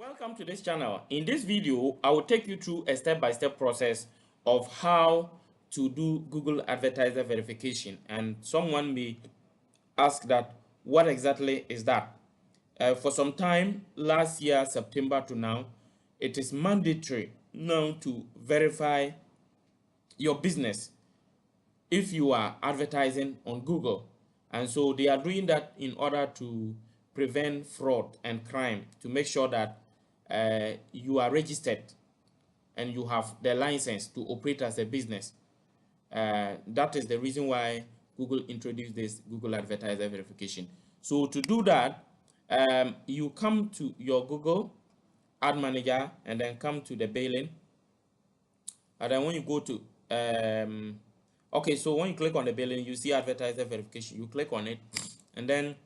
Welcome to this channel. In this video, I will take you through a step-by-step process of how to do Google advertiser verification. And someone may ask that, what exactly is that? For some time, last year, September to now, it is mandatory now to verify your business if you are advertising on Google. And so they are doing that in order to prevent fraud and crime, to make sure that you are registered and you have the license to operate as a business. That is the reason why Google introduced this Google advertiser verification. So to do that, you come to your Google Ad Manager and then come to the billing. And then when you go to okay, so when you click on the billing, you see advertiser verification. You click on it, and then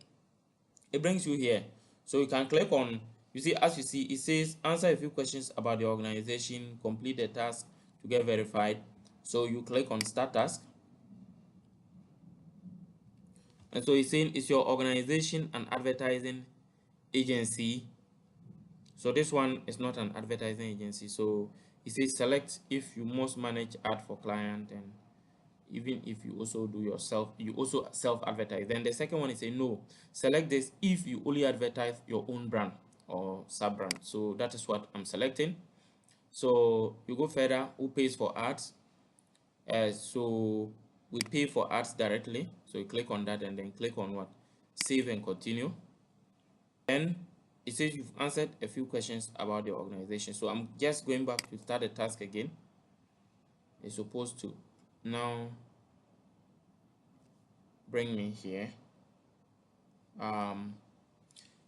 it brings you here. So you can click on, you see, as you see, it says answer a few questions about the organization, complete the task to get verified. So you click on start task. And so it's saying, is your organization an advertising agency? So this one is not an advertising agency. So it says select if you must manage ad for client, and even if you also do yourself, you also self-advertise. Then the second one is a no. Select this if you only advertise your own brand or sub-brand. So that is what I'm selecting. So you go further, who pays for ads? So we pay for ads directly. So you click on that and then click on what? Save and continue. Then it says you've answered a few questions about the organization. So I'm just going back to start the task again. It's supposed to now bring me here.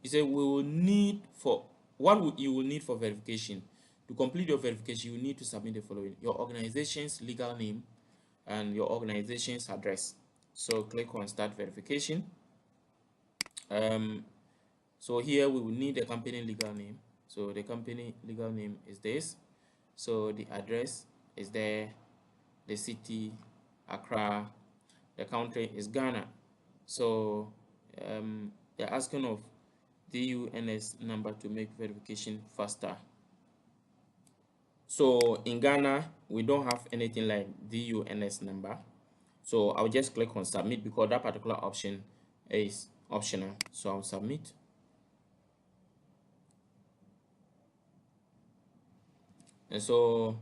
You say we will need for what you will need for verification. To complete your verification, you need to submit the following: your organization's legal name and your organization's address. So click on start verification. So here we will need the company legal name. So the company legal name is this. So the address is there, the city Accra, the country is Ghana. So they're asking of DUNS number to make verification faster. So in Ghana, we don't have anything like DUNS number. So I'll just click on submit because that particular option is optional. So I'll submit. And so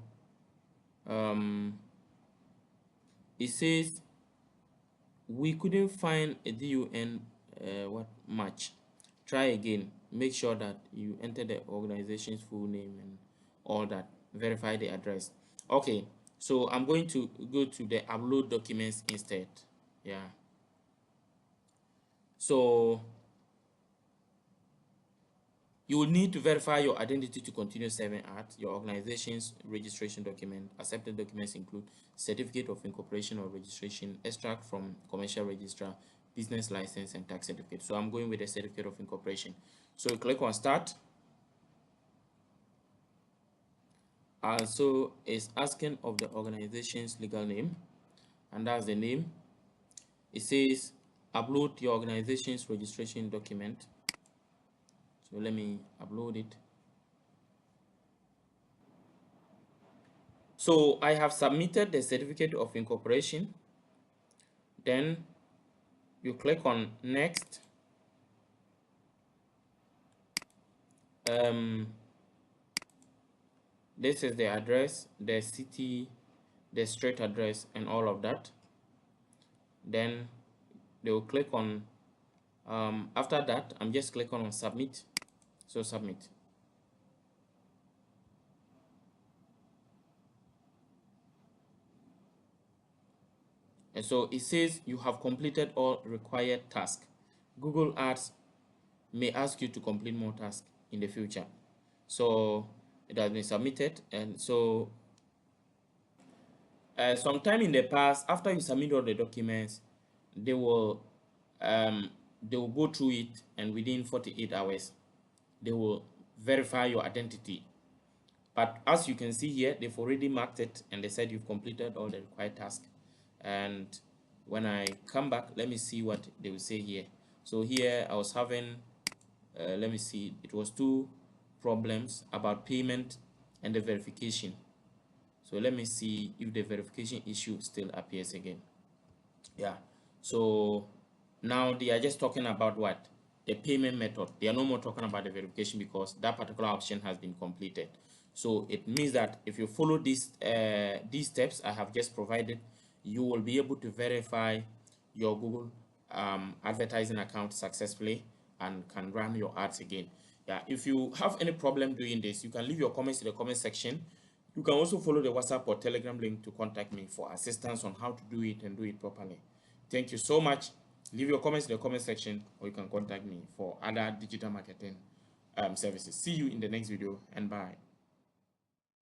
it says we couldn't find a DUN match. Try again. Make sure that you enter the organization's full name and all that. Verify the address. Okay, so I'm going to go to the upload documents instead. Yeah. So you will need to verify your identity to continue serving ads. Your organization's registration document. Accepted documents include certificate of incorporation or registration, extract from commercial registrar, business license, and tax certificate. So I'm going with the certificate of incorporation. So you click on start. So it's asking of the organization's legal name, and that's the name. It says upload your organization's registration document. So let me upload it. So I have submitted the certificate of incorporation. Then you click on next. This is the address, the city, the street address, and all of that. Then they will click on after that I'm just clicking on submit. So submit. And so it says you have completed all required tasks. Google Ads may ask you to complete more tasks in the future. So it has been submitted, and so sometime in the past, after you submit all the documents, they will go through it, and within 48 hours they will verify your identity. But as you can see here, they've already marked it and they said you've completed all the required tasks. And when I come back, let me see what they will say here. So here I was having let me see, it was two problems about payment and the verification. So let me see if the verification issue still appears again. Yeah, so now they are just talking about what? The payment method. They are no more talking about the verification because that particular option has been completed. So it means that if you follow these steps I have just provided, you will be able to verify your Google advertising account successfully and can run your ads again. Yeah, if you have any problem doing this, you can leave your comments in the comment section. You can also follow the WhatsApp or Telegram link to contact me for assistance on how to do it and do it properly. Thank you so much. Leave your comments in the comment section, or you can contact me for other digital marketing services. See you in the next video, and bye.